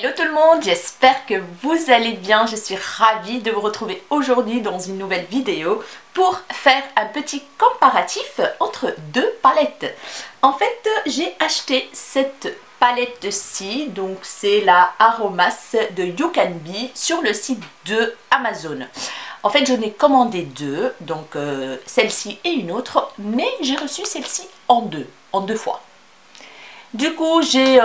Hello tout le monde, j'espère que vous allez bien. Je suis ravie de vous retrouver aujourd'hui dans une nouvelle vidéo pour faire un petit comparatif entre deux palettes. En fait, j'ai acheté cette palette-ci, donc c'est la Aromas de You Can Be sur le site de Amazon. En fait, j'en ai commandé deux, donc celle-ci et une autre, mais j'ai reçu celle-ci en deux fois. Du coup, j'ai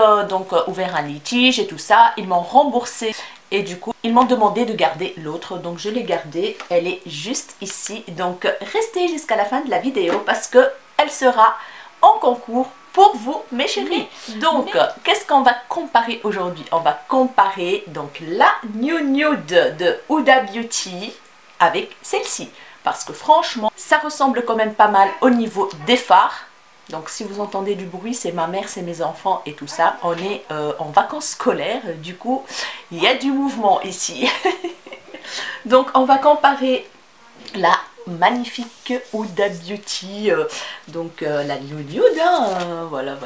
ouvert un litige et tout ça. Ils m'ont remboursé et du coup, ils m'ont demandé de garder l'autre. Donc, je l'ai gardée. Elle est juste ici. Donc, restez jusqu'à la fin de la vidéo parce qu'elle sera en concours pour vous, mes chéris. Donc, qu'est-ce qu'on va comparer aujourd'hui? On va comparer donc la New Nude de Huda Beauty avec celle-ci. Parce que franchement, ça ressemble quand même pas mal au niveau des fards. Donc si vous entendez du bruit, c'est ma mère, c'est mes enfants et tout ça. On est en vacances scolaires, du coup, il y a du mouvement ici. Donc on va comparer la magnifique Huda Beauty, la New Nude, hein, voilà.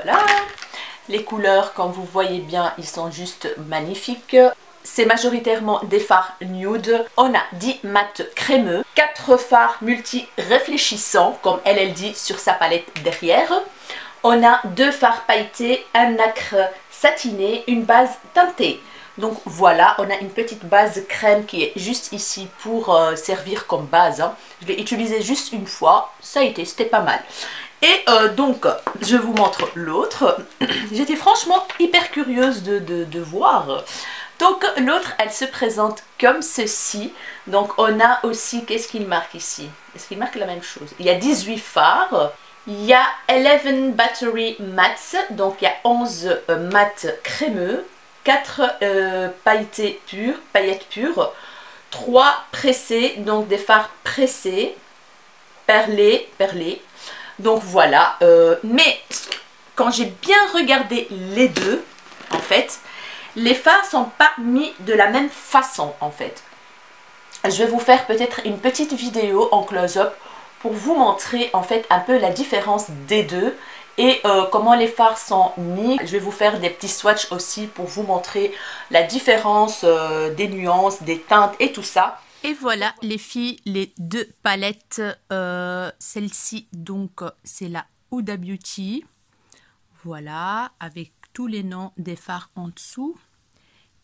Les couleurs, comme vous voyez bien, ils sont juste magnifiques. C'est majoritairement des fards nude. On a 10 mat crémeux, 4 fards multi-réfléchissants, comme elle dit sur sa palette derrière. On a 2 fards pailletés, un nacre satiné, une base teintée. Donc voilà, on a une petite base crème qui est juste ici pour servir comme base. Hein. Je l'ai utilisée juste une fois, ça a été, c'était pas mal. Et donc, je vous montre l'autre. J'étais franchement hyper curieuse de voir. Donc l'autre, elle se présente comme ceci. Donc on a aussi, qu'est-ce qu'il marque ici? Est-ce qu'il marque la même chose? Il y a 18 fards. Il y a 11 battery mats. Donc il y a 11 mats crémeux. 4 paillettes pures. 3 pressés, donc des fards pressés. Perlés. Donc voilà. Mais quand j'ai bien regardé les deux, en fait, les fards ne sont pas mis de la même façon en fait. Je vais vous faire peut-être une petite vidéo en close-up pour vous montrer en fait un peu la différence des deux et comment les fards sont mis. Je vais vous faire des petits swatchs aussi pour vous montrer la différence des nuances, des teintes et tout ça. Et voilà les filles, les deux palettes. Celle-ci donc c'est la Huda Beauty. Voilà, avec tous les noms des fards en dessous.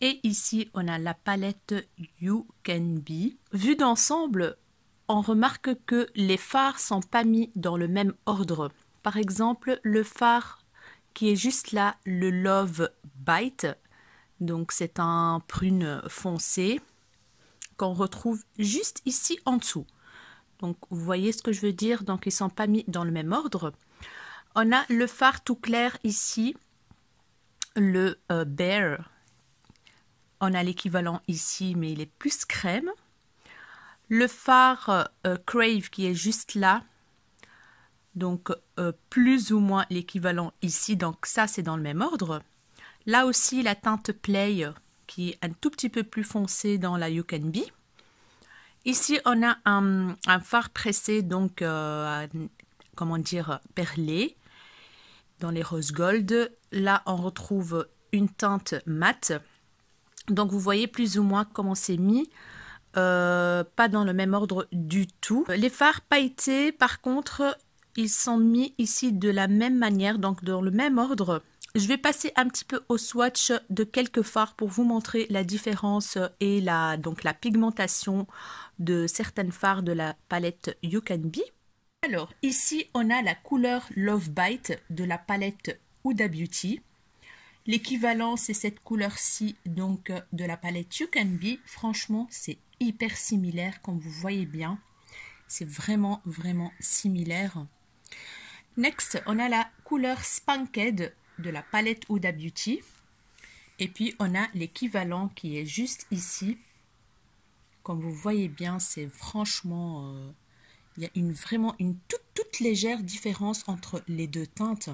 Et ici, on a la palette You Can Be. Vu d'ensemble, on remarque que les fards sont pas mis dans le même ordre. Par exemple, le fard qui est juste là, le Love Bite. Donc, c'est un prune foncé qu'on retrouve juste ici en dessous. Donc, vous voyez ce que je veux dire? Donc, ils sont pas mis dans le même ordre. On a le fard tout clair ici, le Bear. On a l'équivalent ici, mais il est plus crème. Le fard Crave qui est juste là. Donc, plus ou moins l'équivalent ici. Donc, ça, c'est dans le même ordre. Là aussi, la teinte Play qui est un tout petit peu plus foncé dans la You Can Be. Ici, on a un fard pressé, donc, comment dire, perlé. Dans les rose gold. Là, on retrouve une teinte mate. Donc, vous voyez plus ou moins comment c'est mis. Pas dans le même ordre du tout. Les fards pailletés, par contre, ils sont mis ici de la même manière, donc dans le même ordre. Je vais passer un petit peu au swatch de quelques fards pour vous montrer la différence et la pigmentation de certaines fards de la palette You Can Be. Alors, ici, on a la couleur Love Bite de la palette Huda Beauty. L'équivalent, c'est cette couleur-ci, donc de la palette You Can Be. Franchement, c'est hyper similaire, comme vous voyez bien. C'est vraiment similaire. Next, on a la couleur Spanked de la palette Huda Beauty. Et puis, on a l'équivalent qui est juste ici. Comme vous voyez bien, c'est franchement... il y a vraiment une toute légère différence entre les deux teintes.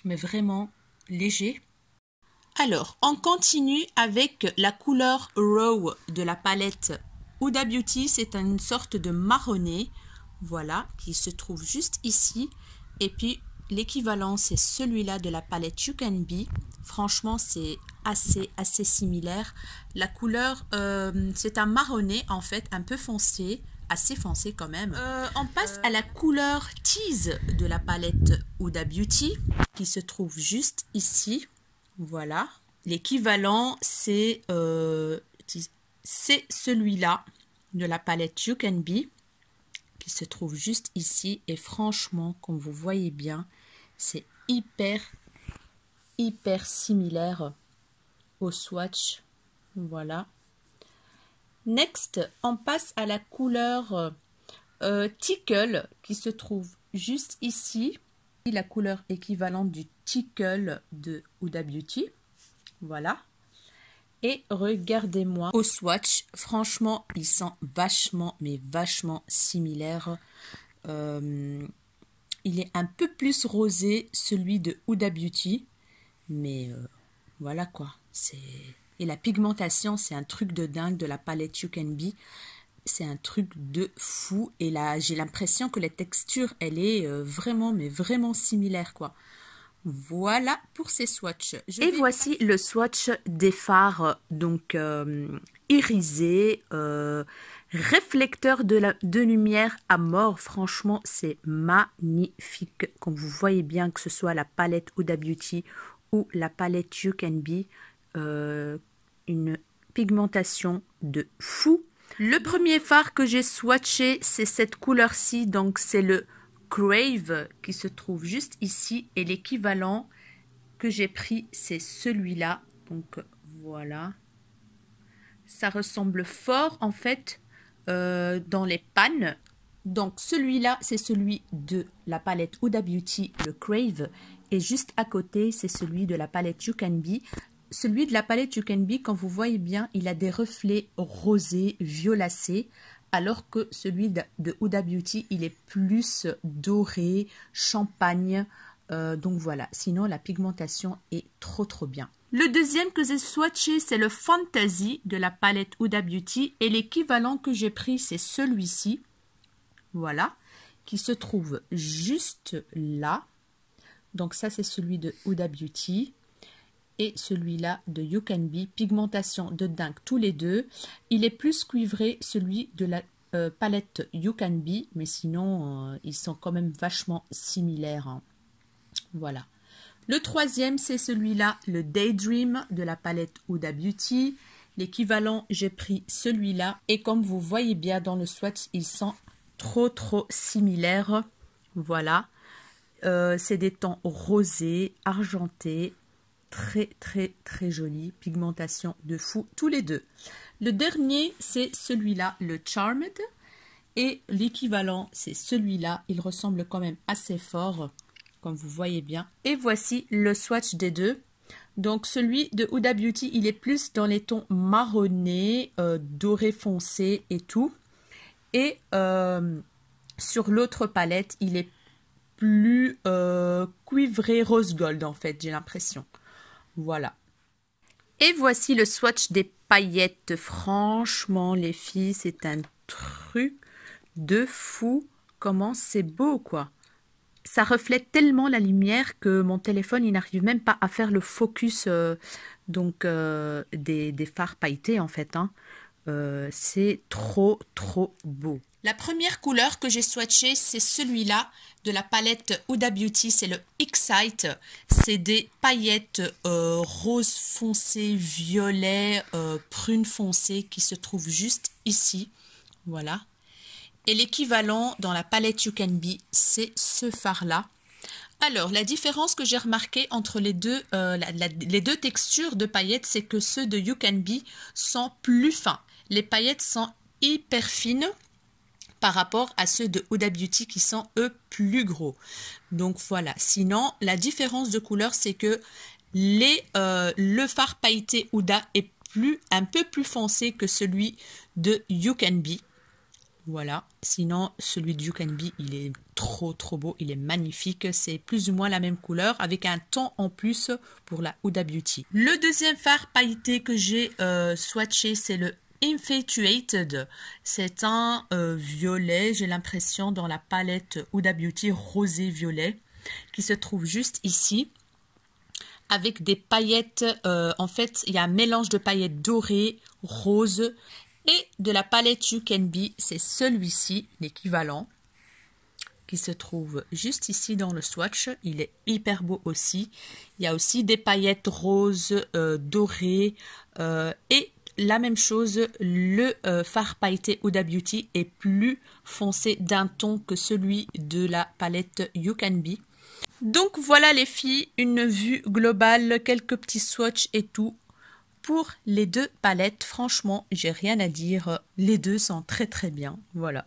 Mais vraiment léger. Alors, on continue avec la couleur Raw de la palette Huda Beauty. C'est une sorte de marronné, voilà, qui se trouve juste ici. Et puis, l'équivalent, c'est celui-là de la palette You Can Be. Franchement, c'est assez similaires. La couleur, c'est un marronné en fait, un peu foncé, assez foncé quand même. On passe à la couleur Tease de la palette Huda Beauty qui se trouve juste ici. Voilà. L'équivalent, c'est celui-là de la palette You Can Be qui se trouve juste ici. Et franchement, comme vous voyez bien, c'est hyper similaire au swatch. Voilà. Next, on passe à la couleur Tickle qui se trouve juste ici. La couleur équivalente du Tickle de Huda Beauty. Voilà. Et regardez-moi au swatch. Franchement, ils sont vachement, mais vachement similaires. Il est un peu plus rosé, celui de Huda Beauty. Mais voilà quoi. Et la pigmentation, c'est un truc de dingue de la palette You Can Be. C'est un truc de fou. Et là, j'ai l'impression que la texture, elle est vraiment, mais vraiment similaire quoi. Voilà pour ces swatchs. Et voici le swatch des fards, donc irisé, réflecteur de lumière à mort. Franchement, c'est magnifique. Comme vous voyez bien, que ce soit la palette Huda Beauty ou la palette You Can Be, une pigmentation de fou. Le premier fard que j'ai swatché, c'est cette couleur-ci, donc c'est le Crave qui se trouve juste ici et l'équivalent que j'ai pris c'est celui-là, donc voilà, ça ressemble fort en fait dans les pannes. Donc celui-là c'est celui de la palette Huda Beauty, le Crave, et juste à côté c'est celui de la palette You Can Be. Celui de la palette You Can Be, quand vous voyez bien, il a des reflets rosés, violacés, alors que celui de Huda Beauty, il est plus doré, champagne. Donc voilà, sinon la pigmentation est trop bien. Le deuxième que j'ai swatché, c'est le Fantasy de la palette Huda Beauty. Et l'équivalent que j'ai pris, c'est celui-ci. Voilà, qui se trouve juste là. Donc ça, c'est celui de Huda Beauty. Et celui-là de You Can Be, pigmentation de dingue tous les deux. Il est plus cuivré celui de la palette You Can Be, mais sinon ils sont quand même vachement similaires, hein. Voilà. Le troisième c'est celui-là, le Daydream de la palette Huda Beauty. L'équivalent, j'ai pris celui-là et comme vous voyez bien dans le swatch, ils sont trop similaires. Voilà. C'est des tons rosés, argentés. Très joli, pigmentation de fou tous les deux. Le dernier c'est celui-là, le Charmed, et l'équivalent c'est celui-là. Il ressemble quand même assez fort comme vous voyez bien. Et voici le swatch des deux. Donc celui de Huda Beauty, il est plus dans les tons marronnés, doré foncé et tout, et sur l'autre palette il est plus cuivré rose gold en fait, j'ai l'impression. Voilà. Et voici le swatch des paillettes. Franchement, les filles, c'est un truc de fou. Comment c'est beau, quoi. Ça reflète tellement la lumière que mon téléphone, il n'arrive même pas à faire le focus des fards pailletés, en fait, hein. C'est trop beau. La première couleur que j'ai swatché, c'est celui-là de la palette Huda Beauty, c'est le Excite. C'est des paillettes rose foncé, violet, prune foncé qui se trouvent juste ici. Voilà. Et l'équivalent dans la palette You Can Be, c'est ce fard-là. Alors, la différence que j'ai remarqué entre les deux textures de paillettes, c'est que ceux de You Can Be sont plus fins. Les paillettes sont hyper fines par rapport à ceux de Huda Beauty qui sont eux plus gros. Donc voilà, sinon la différence de couleur c'est que le fard pailleté Huda est un peu plus foncé que celui de You Can Be. Voilà, sinon celui de You Can Be il est trop beau, il est magnifique, c'est plus ou moins la même couleur avec un ton en plus pour la Huda Beauty. Le deuxième fard pailleté que j'ai swatché c'est le Infatuated, c'est un violet, j'ai l'impression dans la palette Huda Beauty rosé violet qui se trouve juste ici. avec des paillettes. En fait, il y a un mélange de paillettes dorées, roses et de la palette You Can Be. C'est celui-ci, l'équivalent, qui se trouve juste ici dans le swatch. Il est hyper beau aussi. Il y a aussi des paillettes roses, dorées et la même chose, le fard pailleté Huda Beauty est plus foncé d'un ton que celui de la palette You Can Be. Donc voilà les filles, une vue globale, quelques petits swatchs et tout pour les deux palettes. Franchement, j'ai rien à dire, les deux sont très très bien, voilà.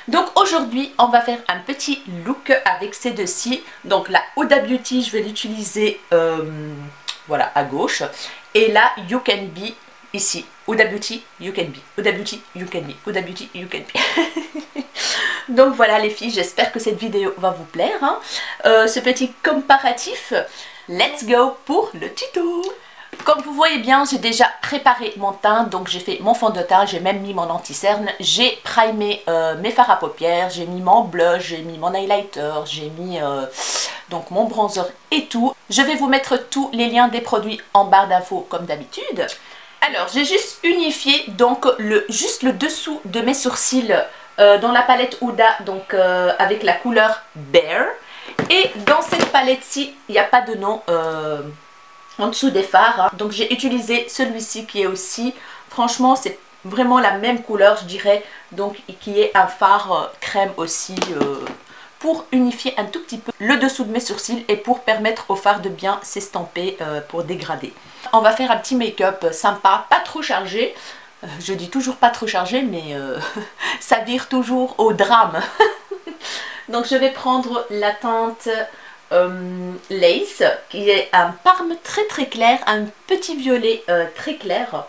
Donc aujourd'hui, on va faire un petit look avec ces deux-ci. Donc la Huda Beauty, je vais l'utiliser voilà, à gauche. Et la You Can Be ici. Huda Beauty, You Can Be. Huda Beauty, You Can Be. Huda Beauty, You Can Be. Donc voilà les filles, j'espère que cette vidéo va vous plaire. Hein. Ce petit comparatif, let's go pour le tuto. Comme vous voyez bien, j'ai déjà préparé mon teint, donc j'ai fait mon fond de teint, j'ai même mis mon anti-cerne, j'ai primé mes fards à paupières, j'ai mis mon blush, j'ai mis mon highlighter, j'ai mis donc mon bronzer et tout. Je vais vous mettre tous les liens des produits en barre d'infos comme d'habitude. Alors j'ai juste unifié donc juste le dessous de mes sourcils dans la palette Huda, donc avec la couleur Bear. Et dans cette palette-ci, il n'y a pas de nom en dessous des fards, hein. Donc j'ai utilisé celui-ci qui est aussi, franchement c'est vraiment la même couleur je dirais, donc qui est un fard crème aussi pour unifier un tout petit peu le dessous de mes sourcils et pour permettre au fard de bien s'estomper pour dégrader. On va faire un petit make-up sympa, pas trop chargé, je dis toujours pas trop chargé mais ça vire toujours au drame. Donc je vais prendre la teinte Lace, qui est un parme très très clair, un petit violet très clair,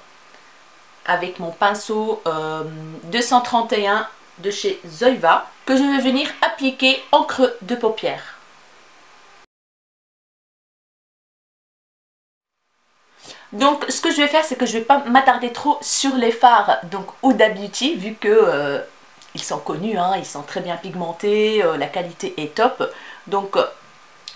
avec mon pinceau 231 de chez Zoeva, que je vais venir appliquer en creux de paupière. Donc ce que je vais faire, c'est que je ne vais pas m'attarder trop sur les fards, donc Huda Beauty, vu que ils sont connus, hein, ils sont très bien pigmentés, la qualité est top. Donc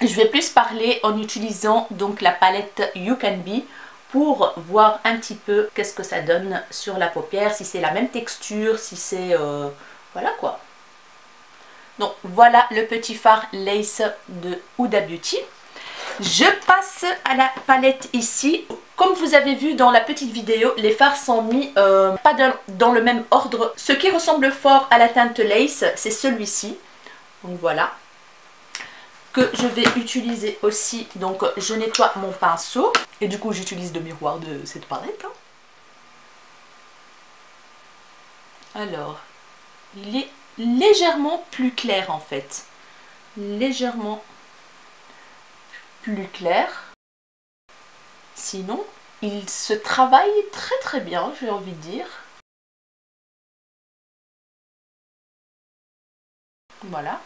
je vais plus parler en utilisant donc la palette You Can Be pour voir un petit peu qu'est-ce que ça donne sur la paupière, si c'est la même texture, si c'est... voilà quoi. Donc voilà le petit fard Lace de Huda Beauty. Je passe à la palette ici. Comme vous avez vu dans la petite vidéo, les fards sont mis pas dans le même ordre. Ce qui ressemble fort à la teinte Lace, c'est celui-ci. Donc voilà. Que je vais utiliser aussi, donc je nettoie mon pinceau et du coup j'utilise le miroir de cette palette. Alors, il est légèrement plus clair en fait, légèrement plus clair, sinon il se travaille très très bien, j'ai envie de dire. Voilà.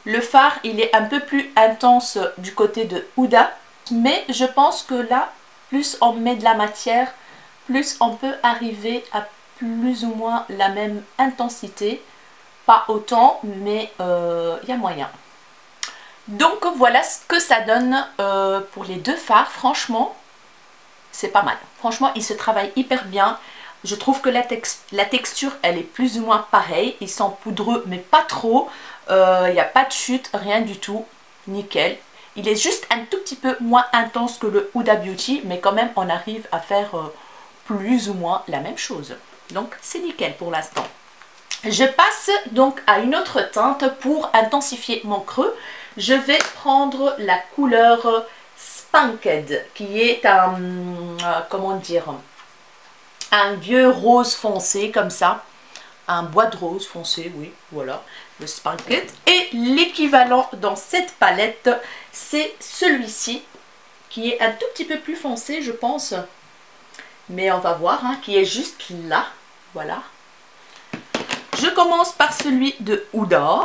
Le fard, il est un peu plus intense du côté de Huda, mais je pense que là, plus on met de la matière, plus on peut arriver à plus ou moins la même intensité. Pas autant, mais il y a moyen. Donc voilà ce que ça donne pour les deux fards. Franchement, c'est pas mal. Franchement, ils se travaillent hyper bien. Je trouve que la texture, elle est plus ou moins pareille. Ils sont poudreux, mais pas trop. Il n'y a pas de chute, rien du tout. Nickel. Il est juste un tout petit peu moins intense que le Huda Beauty, mais quand même, on arrive à faire plus ou moins la même chose. Donc, c'est nickel pour l'instant. Je passe donc à une autre teinte pour intensifier mon creux. Je vais prendre la couleur Spanked, qui est un, comment dire, un vieux rose foncé comme ça, un bois de rose foncé, oui, voilà, le Spanked. Et l'équivalent dans cette palette, c'est celui-ci, qui est un tout petit peu plus foncé, je pense, mais on va voir, hein, qui est juste là, voilà. Je commence par celui de Huda.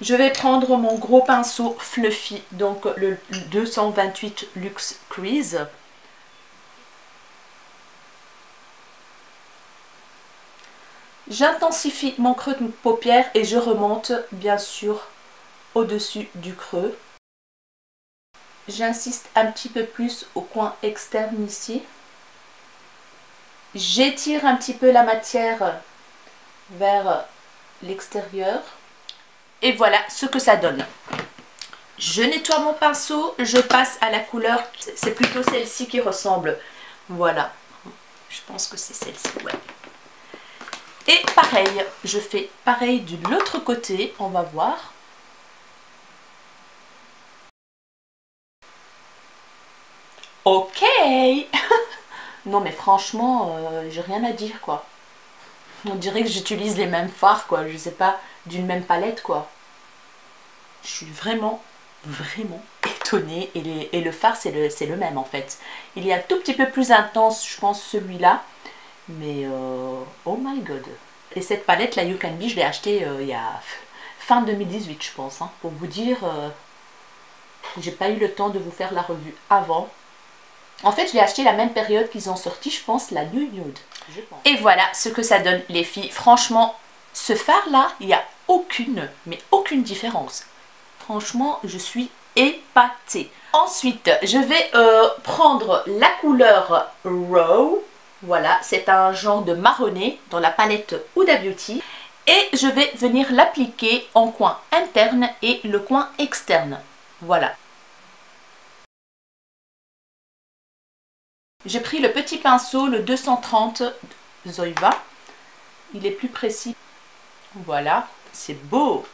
Je vais prendre mon gros pinceau fluffy, donc le 228 Luxe Crease. J'intensifie mon creux de paupière et je remonte bien sûr au-dessus du creux. j'insiste un petit peu plus au coin externe ici. J'étire un petit peu la matière vers l'extérieur. Et voilà ce que ça donne. Je nettoie mon pinceau, je passe à la couleur, c'est plutôt celle-ci qui ressemble. Voilà, je pense que c'est celle-ci, ouais. Et pareil, je fais pareil de l'autre côté, on va voir. Ok. Non mais franchement, j'ai rien à dire quoi. On dirait que j'utilise les mêmes fards quoi, je sais pas, d'une même palette quoi. Je suis vraiment étonnée et le fard c'est le même en fait. Il est un tout petit peu plus intense je pense celui-là, mais oh my god. Et cette palette la You Can Be je l'ai achetée il y a fin 2018 je pense, hein, pour vous dire, j'ai pas eu le temps de vous faire la revue avant. En fait je l'ai acheté la même période qu'ils ont sorti je pense la New Nude. Et voilà ce que ça donne les filles, franchement ce fard là il n'y a aucune différence. Franchement, je suis épatée. Ensuite, je vais prendre la couleur Raw. Voilà, c'est un genre de marronné dans la palette Huda Beauty. Et je vais venir l'appliquer en coin interne et le coin externe. Voilà. J'ai pris le petit pinceau, le 230 Zoeva. Il est plus précis. Voilà, c'est beau.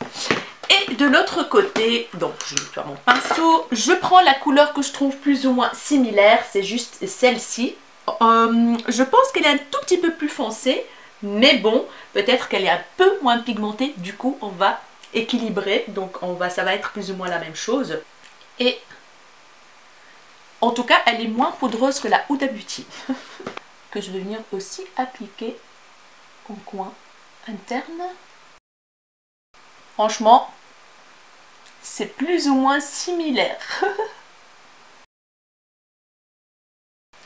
Et de l'autre côté, donc je nettoie mon pinceau, je prends la couleur que je trouve plus ou moins similaire, c'est juste celle-ci. Je pense qu'elle est un tout petit peu plus foncée, mais bon, peut-être qu'elle est un peu moins pigmentée, du coup on va équilibrer, donc ça va être plus ou moins la même chose. Et en tout cas, elle est moins poudreuse que la Huda Beauty, que je vais venir aussi appliquer au coin interne. Franchement, c'est plus ou moins similaire.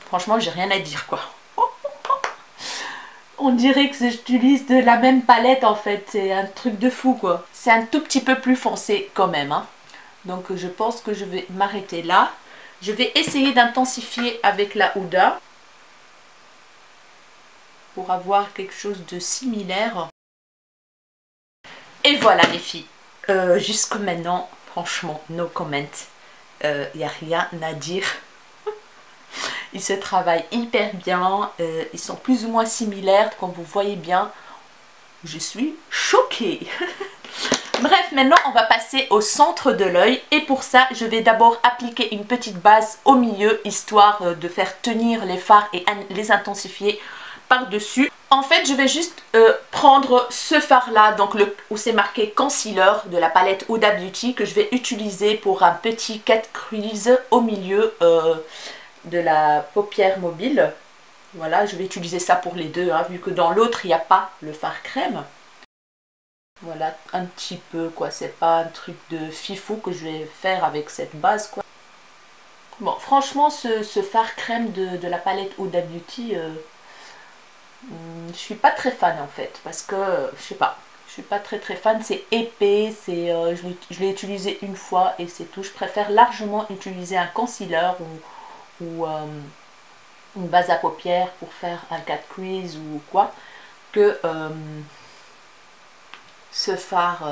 Franchement, j'ai rien à dire quoi. On dirait que j'utilise de la même palette en fait. C'est un truc de fou quoi. C'est un tout petit peu plus foncé quand même, hein. Donc je pense que je vais m'arrêter là. Je vais essayer d'intensifier avec la Huda pour avoir quelque chose de similaire. Et voilà les filles. Jusqu'à maintenant, franchement, no comment. Il n'y a rien à dire. Ils se travaillent hyper bien. Ils sont plus ou moins similaires, comme vous voyez bien. Je suis choquée. Bref, maintenant on va passer au centre de l'œil. Et pour ça, je vais d'abord appliquer une petite base au milieu, histoire de faire tenir les fards et les intensifier par-dessus. En fait, je vais juste prendre ce fard là, donc où c'est marqué concealer de la palette Huda Beauty, que je vais utiliser pour un petit cat crease au milieu de la paupière mobile. Voilà, je vais utiliser ça pour les deux, hein, vu que dans l'autre il n'y a pas le fard crème. Voilà, un petit peu quoi, c'est pas un truc de fifou que je vais faire avec cette base quoi. Bon, franchement, ce fard crème de la palette Huda Beauty, je suis pas très fan en fait, parce que je sais pas, je suis pas très fan, c'est épais, je l'ai utilisé une fois et c'est tout. Je préfère largement utiliser un concealer ou une base à paupières pour faire un cat crease ou quoi, que ce fard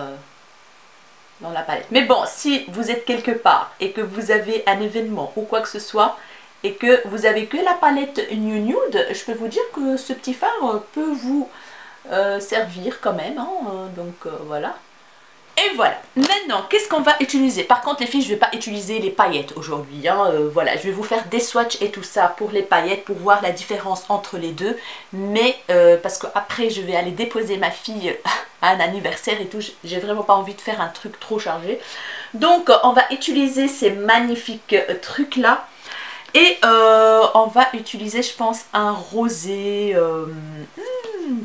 dans la palette. Mais bon, si vous êtes quelque part et que vous avez un événement ou quoi que ce soit, et que vous avez que la palette New Nude, je peux vous dire que ce petit fard peut vous servir quand même, hein, donc voilà. Et voilà, maintenant qu'est-ce qu'on va utiliser? Par contre les filles, je ne vais pas utiliser les paillettes aujourd'hui, hein, voilà, je vais vous faire des swatchs et tout ça pour les paillettes, pour voir la différence entre les deux, mais parce qu'après je vais aller déposer ma fille à un anniversaire et tout, j'ai vraiment pas envie de faire un truc trop chargé. Donc on va utiliser ces magnifiques trucs là. Et on va utiliser, je pense, un rosé.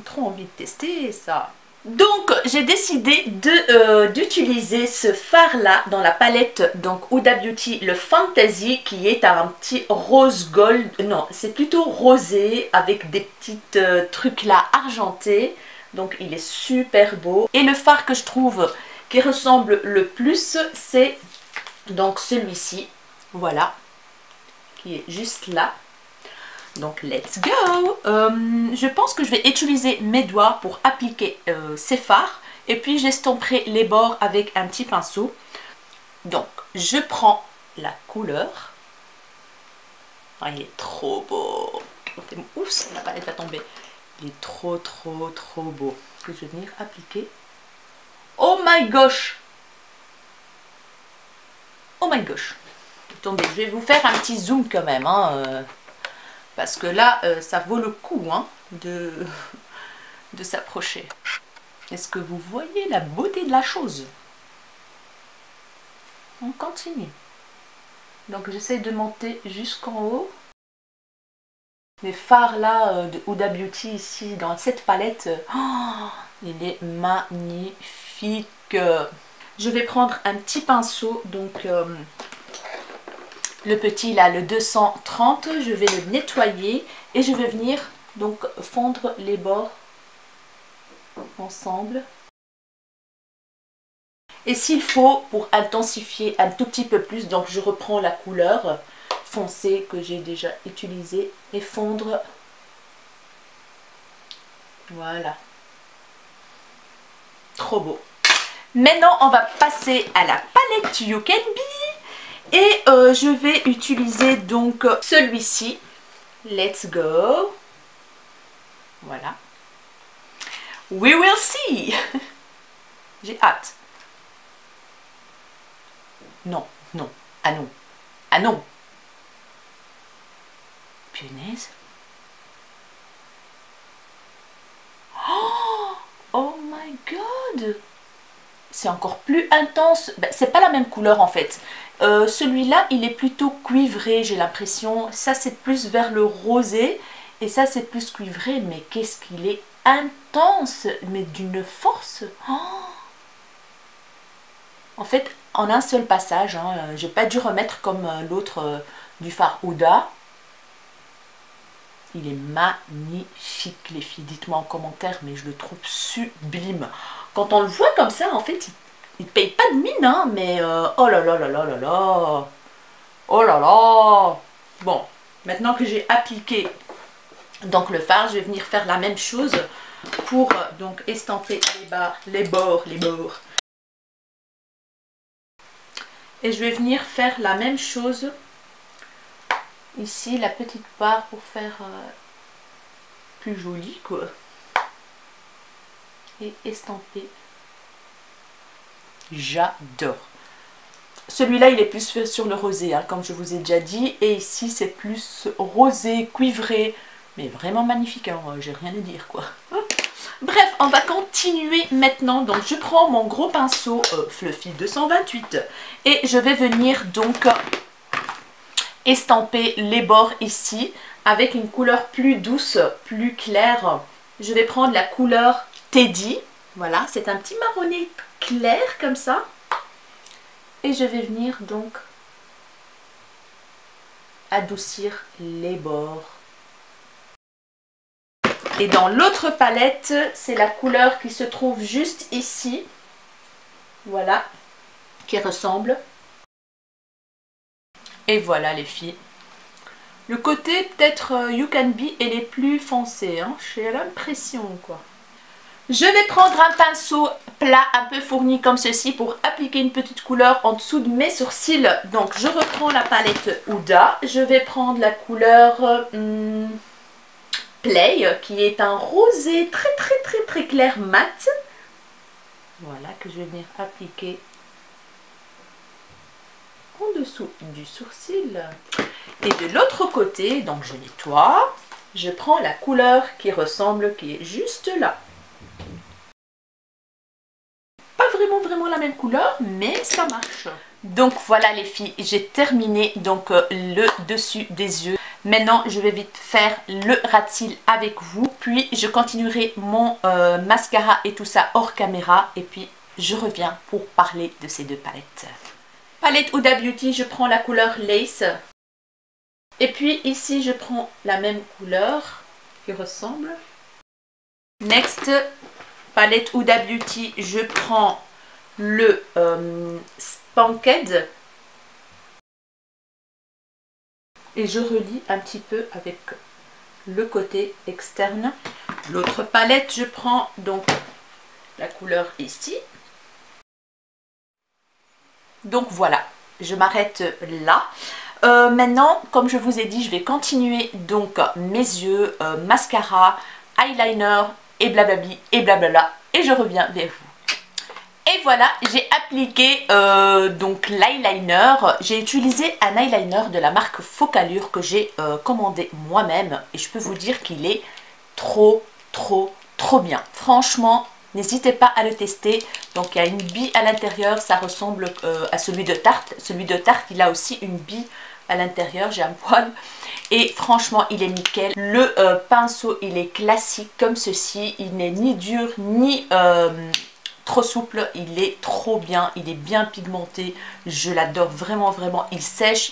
Trop envie de tester ça. Donc, j'ai décidé d'utiliser ce fard-là dans la palette donc Huda Beauty, le Fantasy, qui est un petit rose gold. Non, c'est plutôt rosé avec des petits trucs là argentés. Donc, il est super beau. Et le fard que je trouve qui ressemble le plus, c'est donc celui-ci. voilà, qui est juste là. Donc let's go. Je pense que je vais utiliser mes doigts pour appliquer ces fards et puis j'estomperai les bords avec un petit pinceau. Donc je prends la couleur. Oh, il est trop beau. Ouf, la palette va tomber. Il est trop beau. Que je vais venir appliquer. Oh my gosh. Oh my gosh. Attendez, je vais vous faire un petit zoom quand même. Hein, parce que là, ça vaut le coup hein, de s'approcher. Est-ce que vous voyez la beauté de la chose? On continue. Donc j'essaie de monter jusqu'en haut. Les fards là de Huda Beauty ici dans cette palette, oh, il est magnifique. Je vais prendre un petit pinceau, donc le petit là, le 230, je vais le nettoyer et je vais venir donc fondre les bords ensemble. Et s'il faut, pour intensifier un tout petit peu plus, donc je reprends la couleur foncée que j'ai déjà utilisée et fondre. Voilà. Trop beau. Maintenant, on va passer à la palette You Can Be. Et je vais utiliser donc celui-ci. Let's go. Voilà. We will see. J'ai hâte. Non, non, ah non, ah non. Punaise. Oh my god. C'est encore plus intense. Ben, c'est pas la même couleur en fait. Celui-là, il est plutôt cuivré, j'ai l'impression. Ça, c'est plus vers le rosé. Et ça, c'est plus cuivré. Mais qu'est-ce qu'il est intense. Mais d'une force. Oh. En fait, en un seul passage, hein, j'ai pas dû remettre comme l'autre du fard Huda. Il est magnifique, les filles. Dites-moi en commentaire, mais je le trouve sublime. Quand on le voit comme ça, en fait, il ne paye pas de mine, hein, mais oh là là là là là là. Oh là là. Bon, maintenant que j'ai appliqué donc le fard, je vais venir faire la même chose pour donc estamper les bords. Et je vais venir faire la même chose ici, la petite part pour faire plus joli quoi. Et estamper. J'adore. Celui-là, il est plus sur le rosé, hein, comme je vous ai déjà dit. Et ici, c'est plus rosé, cuivré. Mais vraiment magnifique, hein, j'ai rien à dire quoi. Bref, on va continuer maintenant. Donc, je prends mon gros pinceau Fluffy 228 et je vais venir donc estamper les bords ici avec une couleur plus douce, plus claire. Je vais prendre la couleur Teddy. Voilà, c'est un petit marronné clair comme ça. Et je vais venir donc adoucir les bords. Et dans l'autre palette, c'est la couleur qui se trouve juste ici. Voilà, qui ressemble. Et voilà les filles. Le côté peut-être You Can Be, elle est plus foncée, hein, j'ai l'impression quoi. Je vais prendre un pinceau plat un peu fourni comme ceci pour appliquer une petite couleur en dessous de mes sourcils. Donc je reprends la palette Huda. Je vais prendre la couleur Play qui est un rosé très clair mat. Voilà que je vais venir appliquer en dessous du sourcil. Et de l'autre côté, donc je nettoie. Je prends la couleur qui ressemble, qui est juste là. Vraiment la même couleur, mais ça marche. Donc voilà les filles, j'ai terminé donc le dessus des yeux. Maintenant je vais vite faire le ras de cils avec vous, puis je continuerai mon mascara et tout ça hors caméra, et puis je reviens pour parler de ces deux palettes. Palette Huda Beauty, je prends la couleur Lace, et puis ici je prends la même couleur qui ressemble. Next, palette Huda Beauty, je prends le Spanked. et je relie un petit peu avec le côté externe. L'autre palette, je prends donc la couleur ici. Donc voilà, je m'arrête là. Maintenant, comme je vous ai dit, je vais continuer donc mes yeux, mascara, eyeliner et blablabli et blablabla. Et je reviens vers vous. Et voilà, j'ai appliqué donc l'eyeliner. J'ai utilisé un eyeliner de la marque Focallure que j'ai commandé moi-même. Et je peux vous dire qu'il est trop bien. Franchement, n'hésitez pas à le tester. Donc il y a une bille à l'intérieur, ça ressemble à celui de Tarte. Celui de Tarte, il a aussi une bille à l'intérieur, j'ai un poil. Et franchement, il est nickel. Le pinceau, il est classique comme ceci. Il n'est ni dur, ni trop souple. Il est trop bien. Il est bien pigmenté. Je l'adore vraiment. Il sèche.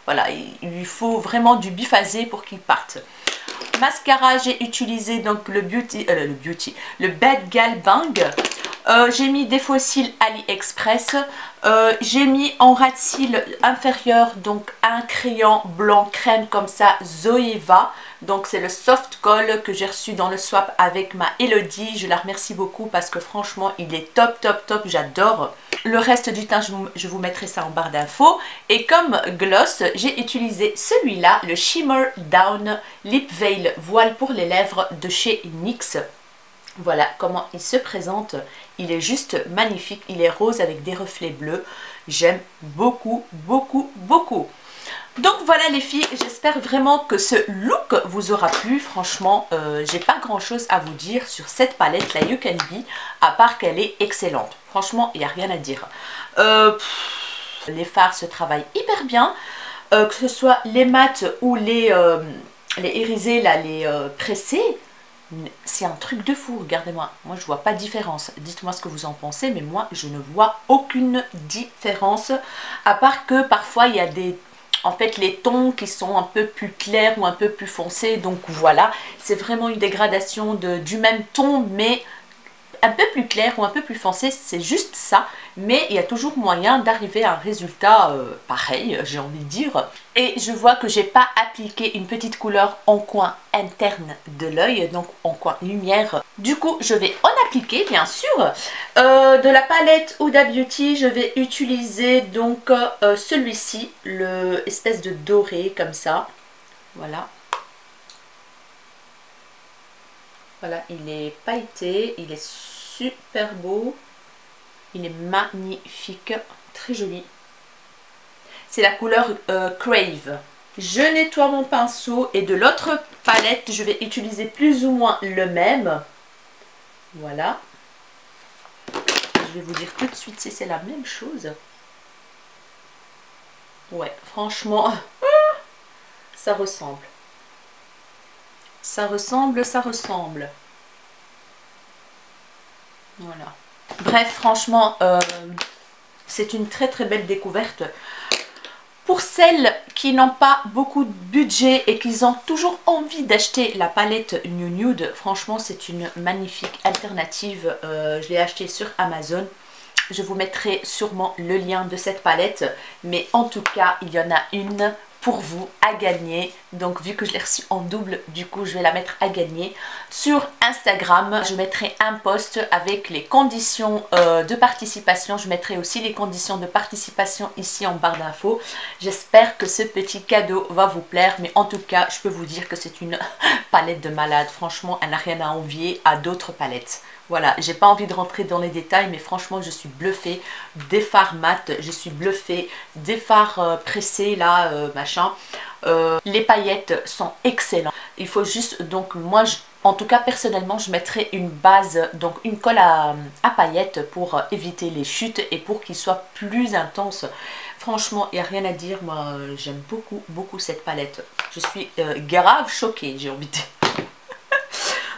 Voilà, il lui faut vraiment du biphasé pour qu'il parte. Mascara, j'ai utilisé donc le Bad Gal Bang. J'ai mis des faux cils AliExpress. J'ai mis en ras de cils inférieur donc un crayon blanc crème comme ça, Zoeva. Donc c'est le soft coll que j'ai reçu dans le swap avec ma Elodie. Je la remercie beaucoup parce que franchement il est top, j'adore. Le reste du teint, je vous mettrai ça en barre d'infos. Et comme gloss, j'ai utilisé celui-là, le Shimmer Down Lip Veil Voile pour les lèvres de chez NYX. Voilà comment il se présente. Il est juste magnifique. Il est rose avec des reflets bleus. J'aime beaucoup. Donc voilà les filles, j'espère vraiment que ce look vous aura plu. Franchement, j'ai pas grand chose à vous dire sur cette palette, la You Can Be, à part qu'elle est excellente. Franchement, il n'y a rien à dire. Les fards se travaillent hyper bien, que ce soit les mats ou les irisés, là, les pressés. C'est un truc de fou, regardez-moi. Moi, je vois pas de différence. Dites-moi ce que vous en pensez, mais moi, je ne vois aucune différence. À part que parfois, il y a des... En fait, les tons qui sont un peu plus clairs ou un peu plus foncés. Donc voilà, c'est vraiment une dégradation du même ton, mais un peu plus clair ou un peu plus foncé. C'est juste ça. Mais il y a toujours moyen d'arriver à un résultat pareil, j'ai envie de dire. Et je vois que j'ai pas appliqué une petite couleur en coin interne de l'œil, donc en coin lumière. Du coup, je vais en appliquer, bien sûr. De la palette Huda Beauty, je vais utiliser donc celui-ci, le espèce de doré comme ça. Voilà. Voilà, il est pailleté, il est super beau. Il est magnifique, très joli. C'est la couleur Crave. Je nettoie mon pinceau et de l'autre palette, je vais utiliser plus ou moins le même. Voilà. Je vais vous dire tout de suite si c'est la même chose. Ouais, franchement, ça ressemble. Ça ressemble. Voilà. Bref, franchement, c'est une très belle découverte. Pour celles qui n'ont pas beaucoup de budget et qui ont toujours envie d'acheter la palette New Nude, franchement, c'est une magnifique alternative. Je l'ai achetée sur Amazon. Je vous mettrai sûrement le lien de cette palette. Mais en tout cas, il y en a une pour vous à gagner. Donc vu que je l'ai reçue en double, du coup je vais la mettre à gagner. Sur Instagram, je mettrai un post avec les conditions de participation. Je mettrai aussi les conditions de participation ici en barre d'infos. J'espère que ce petit cadeau va vous plaire. Mais en tout cas, je peux vous dire que c'est une palette de malade. Franchement, elle n'a rien à envier à d'autres palettes. Voilà, j'ai pas envie de rentrer dans les détails, mais franchement, je suis bluffée. Des fards mat, je suis bluffée. Des fards pressés, là, machin. Les paillettes sont excellentes. Il faut juste, donc moi, en tout cas, personnellement, je mettrai une base, donc une colle à paillettes pour éviter les chutes et pour qu'il soit plus intense. Franchement, il n'y a rien à dire. Moi, j'aime beaucoup cette palette. Je suis grave choquée, j'ai envie de dire.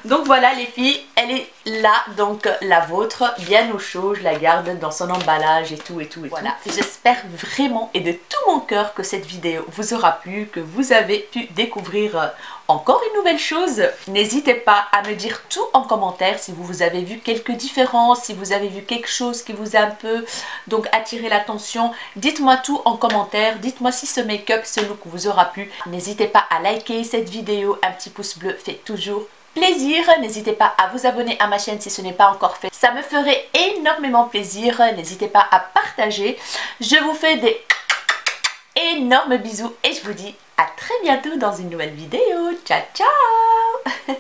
Donc voilà les filles, elle est là, donc la vôtre, bien au chaud, je la garde dans son emballage et tout. Voilà, j'espère vraiment et de tout mon cœur que cette vidéo vous aura plu, que vous avez pu découvrir encore une nouvelle chose. N'hésitez pas à me dire tout en commentaire si vous avez vu quelques différences, si vous avez vu quelque chose qui vous a un peu donc attiré l'attention. Dites-moi tout en commentaire, dites-moi si ce make-up, ce look vous aura plu. N'hésitez pas à liker cette vidéo, un petit pouce bleu fait toujours plaisir. N'hésitez pas à vous abonner à ma chaîne si ce n'est pas encore fait, ça me ferait énormément plaisir. N'hésitez pas à partager. Je vous fais des énormes bisous et je vous dis à très bientôt dans une nouvelle vidéo. Ciao ciao.